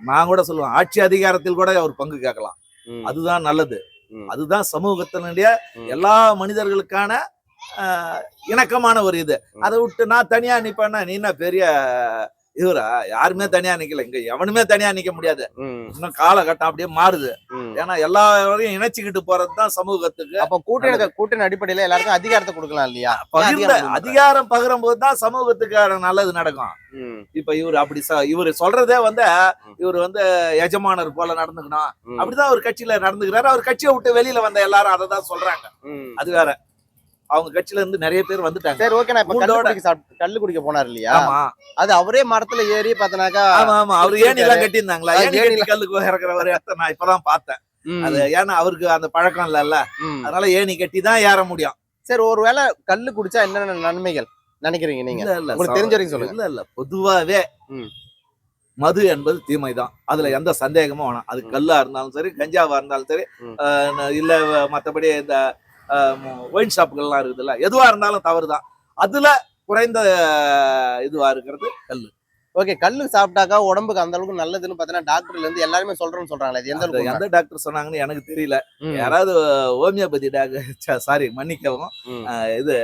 நான் கூட சொல்லுவேன், ஆட்சி அதிகாரத்தில் கூட அவர் பங்கு கேட்கலாம். ம், அதுதான் நல்லது. ம், அதுதான் சமூகத்தினுடைய ம், எல்லா மனிதர்களுக்கான அ இணக்கமான ஒரு இது. ம், அத விட்டு நான் தனியா நிப்பேன்னா, நீ என்ன பெரிய இவரா? யாருமே ம், தனியா நிக்கல. இங்க எவனுமே தனியா நிக்க முடியாது. ம், இன்னும் காலகட்டம் அப்படியே மாறுது. ம். ஏன்னா எல்லாரையும் இணைச்சுக்கிட்டு போறதுதான் சமூகத்துக்கு அப்ப நல்லது. கூட்டணி அடிப்படையில எல்லாருக்கும் அதிகாரத்தை கொடுக்கலாம் இல்லையா? ஏன் பகிர்ந்த அதிகாரம் கொடுக்க மாட்டாங்க? அதிகாரம் பகிரும்போது தான் சமூகத்துக்கான நல்லது நடக்கும். ம், இப்ப இவரு அப்படி இவரு சொல்றதே வந்து, ம், இவரு வந்து எஜமானர் போல நடந்துக்கணும். ம், அப்படிதான் அவர் கட்சியில நடந்துக்கிறாரு. அவர் கட்சியை விட்டு வெளியில வந்த எல்லாரும் அதை தான் சொல்றாங்க. ம். அது வேற. அவங்க கட்சியில இருந்து நிறைய பேர் வந்துட்டாங்க. சரி, ஓகே. நான் இப்ப உங்களோட கள்ளு குடிக்க போனார் இல்லையா? ஆமா அது அவரே மரத்துல ஏறி பார்த்தனாக்கா ஆமா ஆமா அவரு ஏணி எல்லாம் கட்டியிருந்தாங்களா? அது ஏணி கட்டி கல்லுக்கு இறக்குற ஒரு இடத்த நான் இப்பதான் பார்த்தேன். அது ம், ஏன்னா அவருக்கு அந்த பழக்கம் இல்லல்ல. ம். அதனால ஏணி கட்டி தான் ஏற முடியும். சரி, ஒருவேளை கள்ளு குடிச்சா என்னென்ன நன்மைகள் நினைக்கிறீங்க நீங்க? இல்ல இல்ல உங்களுக்கு தெரிஞ்ச வரைக்கும் சொல்லுங்க. இல்ல இல்ல பொதுவாவே ம், மது என்பது தீமைதான். அதுல எந்த சந்தேகமும் வேணாம். அது ம், கல்லா இருந்தாலும் சரி, கஞ்சாவா இருந்தாலும் சரி, ம், இல்ல மத்தபடி இந்த ஒயின் ஷாப்புகள்லாம் இருக்குதுல்ல, எதுவா இருந்தாலும் தவறுதான். அதுல குறைந்த இதுவா இருக்கிறது கல்லு. ஓகே. கல்லு சாப்பிட்டாக்கா உடம்புக்கு அந்த அளவுக்கு நல்லதுன்னு பார்த்தீங்கன்னா டாக்டர்ல இருந்து எல்லாருமே சொல்றேன்னு சொல்றாங்களே, இது எந்த அது அளவுக்கு உண்மை? எந்த டாக்டர் சொன்னாங்கன்னு எனக்கு தெரியல. ம், யாராவது ஹோமியோபதி டாக்டர் சாரி மன்னிக்கவும். ம், இது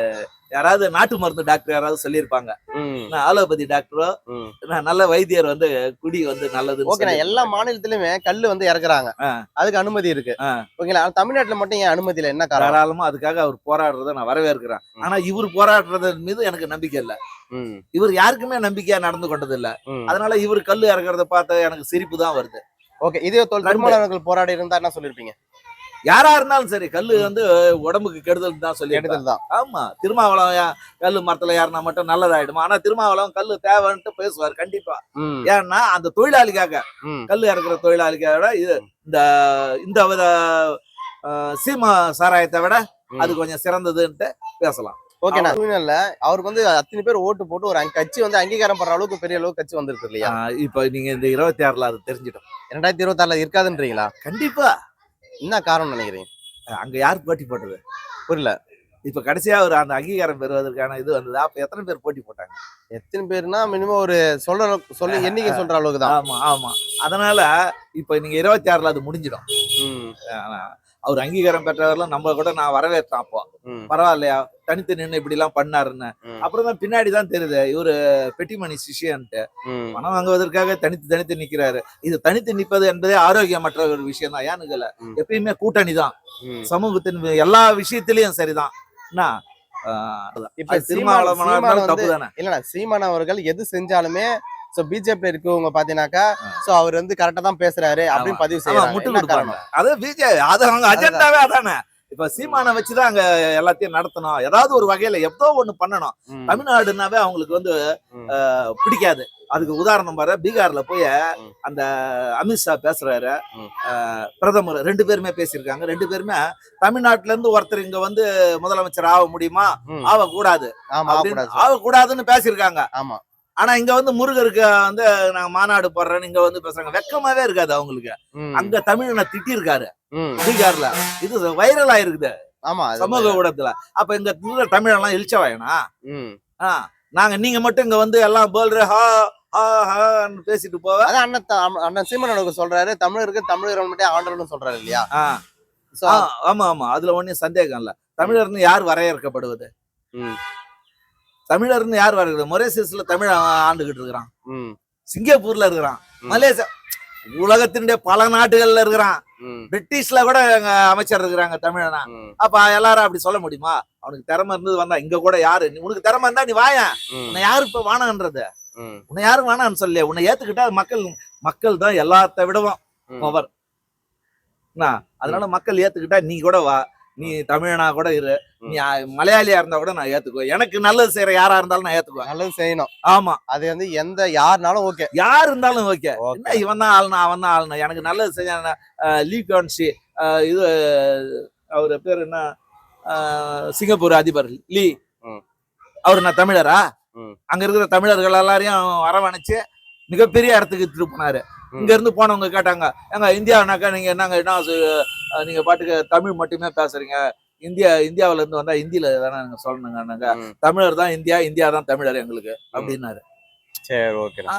யாராவது நாட்டு மருந்து டாக்டர் யாராவது சொல்லியிருப்பாங்க. ம், அலோபதி டாக்டரோ ம். நல்ல வைத்தியர் வந்து குடி வந்து நல்லதுன்னு ஓகே. நான் எல்லா சொல்லியிருப்பாங்க. மாநிலத்திலுமே கல்லு வந்து இறக்குறாங்க. ஆ, அதுக்கு அனுமதி இருக்கு. ஆ. ஓகேங்களா? ஆனா தமிழ்நாட்டுல மட்டும் ஏன் அனுமதி இல்ல? என்ன காரணம்? தாராளமா அதுக்காக அவர் போராடுறத நான் வரவேற்கிறேன். ம், ஆனா இவர் போராடுறது மீது எனக்கு நம்பிக்கை இல்ல. ம், இவர் யாருக்குமே நம்பிக்கையா நடந்து கொண்டது இல்ல. ம். அதனால இவர் கல்லு இறக்குறத பார்த்து எனக்கு சிரிப்பு தான் வருது. ஓகே. இதே ரெண்டு திருமாவளவர்கள் போராடி இருந்தா என்ன சொல்லிருப்பீங்க? யாரா இருந்தாலும் சரி, கல்லு ம். வந்து உடம்புக்கு கெடுதல் தான் சொல்லியிருப்பேன். கெடுதல் தான். ஆமா, திருமாவளவன் கல்லு மரத்துல ஏறினா மட்டும் நல்லதாயிடுமா? ஆனா திருமாவளவன் கல்லு தேவைன்ட்டு பேசுவார் கண்டிப்பா. ம், ஏன்னா அந்த தொழிலாளிக்காக, ம், கல்லு இறக்குற தொழிலாளிக்காக விட ம், இந்த இந்த வித சீமா சாராயத்தை விட அது ம். கொஞ்சம் சிறந்ததுன்ட்டு பேசலாம். ஓகே. நான் அவ்வளவு. சூழ்நிலை அவருக்கு வந்து அத்தனை பேர் ஓட்டு போட்டு ஒரு கட்சி வந்து அங்கீகாரம் பண்ற அளவுக்கு பெரிய அளவுக்கு கட்சி வந்திருக்கு இல்லையா? இப்ப நீங்க இந்த 26ல அது தெரிஞ்சிடும். 2026 இருக்காதுன்றீங்களா? கண்டிப்பா. என்ன காரணம் நினைக்கிறீங்க? அங்க யார் போட்டி போட்டது? புரியல. இப்ப கடைசியா ஒரு அந்த அங்கீகாரம் பெறுவதற்கான இது வந்தது. அப்ப எத்தனை பேர் போட்டி போட்டாங்க? எத்தனை பேர்னா மினிமம் ஒரு சொல்ல எண்ணிக்கை சொல்ற அளவுக்கு தான். ஆமா ஆமா. அதனால இப்ப நீங்க 26ல அது முடிஞ்சிடும். ம், ஆனா, அவர் அங்கீகாரம் பெற்றவரெல்லாம் நம்ம கூட நான் வரவேற்றேன் அப்போ. ம், பரவாயில்லையா, தனித்து நின்னு இப்படி எல்லாம் பண்ணாருன்னு. ம், அப்புறம் தான் பின்னாடி தான் தெரியுது இவரு பெட்டிமணி சிஷ்யன்ட்டு. ம், பணம் வாங்குவதற்காக தனித்து தனித்து நிக்கிறாரு. இது தனித்து நிற்பது என்பதே ஆரோக்கியமற்ற ஒரு விஷயம் தான். ஏன்னு கேள, ம், எப்பயுமே கூட்டணி தான். ம். சமூகத்தின் எல்லா விஷயத்திலயும் சரிதான். என்ன இப்ப அது திருமாவளவனா சீமான் இருந்தாலும் வந்து தப்பு தானே. இல்லண்ணா, சீமான் அவர்கள் எது செஞ்சாலுமே பிஜேபி இருக்கவங்க பாத்தீங்கன்னாக்கா அவர் வந்து கரெக்டா தான் பேசுறாரு ஆமா அப்படின்னு பதிவு ஆமா செய்யறாங்க. முட்டு என்ன கொடுப்பாங்க. காரணம்? அது பிஜேபி அது அவங்க அதுதான். அஜெண்டாவே அதானே. இப்ப ம், சீமானை வச்சுதான் அங்க எல்லாத்தையும் நடத்தணும். ஏதாவது ஒரு வகையில ஏதோ ஒண்ணு பண்ணணும். ம், தமிழ்நாடுனாவே அவங்களுக்கு வந்து ம், பிடிக்காது. அதுக்கு உதாரணம் பாரு, பீகார்ல போய் ம், அந்த அமித்ஷா பேசுறாரு. ம், பிரதமர் 2 பேருமே பேசியிருக்காங்க. 2 பேருமே தமிழ்நாட்டுல இருந்து ஒருத்தர் இங்க வந்து முதலமைச்சர் ஆக முடியுமா? ம். ஆகக்கூடாது ஆமா, அப்படின்னு ஆகக்கூடாது. ஆகக்கூடாதுன்னு பேசியிருக்காங்க. ஆமா. ஆனா இங்க வந்து முருகருக்கு வந்து நாங்க மாநாடு போடுறேன்னு இங்க வந்து பேசுறாங்க. வெக்கமாவே இருக்காது அவங்களுக்கு. ம், அங்க தமிழனை திட்டிருக்காரு ம். பீகார்ல. இது வைரல் ஆயிருக்குது ஆமா. அது சமூக ஊடகத்துல. அப்ப இங்க இருக்கிற தமிழெல்லாம் இழிச்சவாயனா? ம். நீங்க மட்டும் இங்க வந்து எல்லாம் போல்ற ஹா ஹா ஹான்னு பேசிட்டு போவ. அதான் அண்ணன் சீமான் அவர்கள் சொல்றாரு, தமிழருக்கு தமிழர் மட்டும் ஆண்டர்னு சொல்றாரு இல்லையா? ஆ, சோ ஆமா ஆமா அதுல ஒண்ணும் சந்தேகம் இல்ல. தமிழர்னு யார் வரையறுக்கப்படுவது? ம், தமிழர்னு யார் வரையறுக்கிறது? மொரேசியஸ்ல தமிழ் ஆண்டுகிட்டு இருக்கிறான். ம், சிங்கப்பூர்ல இருக்கிறான். ம், மலேசியா, உலகத்தினுடைய பல நாடுகள்ல இருக்கிறான். ம், பிரிட்டிஷ்ல கூட எங்க அமைச்சர் இருக்கிறாங்க தமிழனா. ம், அப்ப எல்லாரும் அப்படி சொல்ல முடியுமா? அவனுக்கு திறமை இருந்தது வந்தா இங்க கூட யாரு உனக்கு திறமை இருந்தா நீ வாயேன். ம், உன்னை யாரு இப்ப வானான்றது? ம், உன்னை யாரும் வேணான்னு சொல்லலையே. உன்னை ஏத்துக்கிட்டா மக்கள் தான் எல்லாத்த விடவும் ம், பவர். ம், அதனால மக்கள் ஏத்துக்கிட்டா நீ கூட வா. நீ தமிழனா கூட இரு. நீ ம். மலையாளியா இருந்தா கூட நான் ஏத்துக்குவேன். எனக்கு நல்லது செய்யற யாரா இருந்தாலும் நான் ஏத்துக்குவேன். நல்லது செய்யணும். ஆமா. அது வந்து யாருனாலும் ஓகே. யார் இருந்தாலும் ஓகே. ஓகே. என்ன இவன் தான் ஆளுனா அவன் தான் ஆளுனா. எனக்கு நல்லது செஞ்ச லீ குவான்சி, இது அவரு பேர் என்ன, சிங்கப்பூர் அதிபர் லீ, ம், அவரு நான் தமிழரா? ம், அங்க இருக்கிற தமிழர்கள் எல்லாரையும் வரவணைச்சு மிகப்பெரிய இடத்துக்கு எடுத்துட்டு போனாரு. இங்க ம், இருந்து போனவங்க கேட்டாங்க, ஏங்க இந்தியானாக்கா நீங்க என்னங்க என்ன நீங்க பாட்டுக்கு தமிழ் மட்டுமே பேசுறீங்க. இந்தியாவில இருந்து வந்தா ஹிந்தியில தானே நீங்க சொல்லணுங்க. ம். தமிழர் தான் இந்தியா, இந்தியா தான் தமிழர் எங்களுக்கு ம். அப்படின்னாரு. சரி, ஓகே. ஆ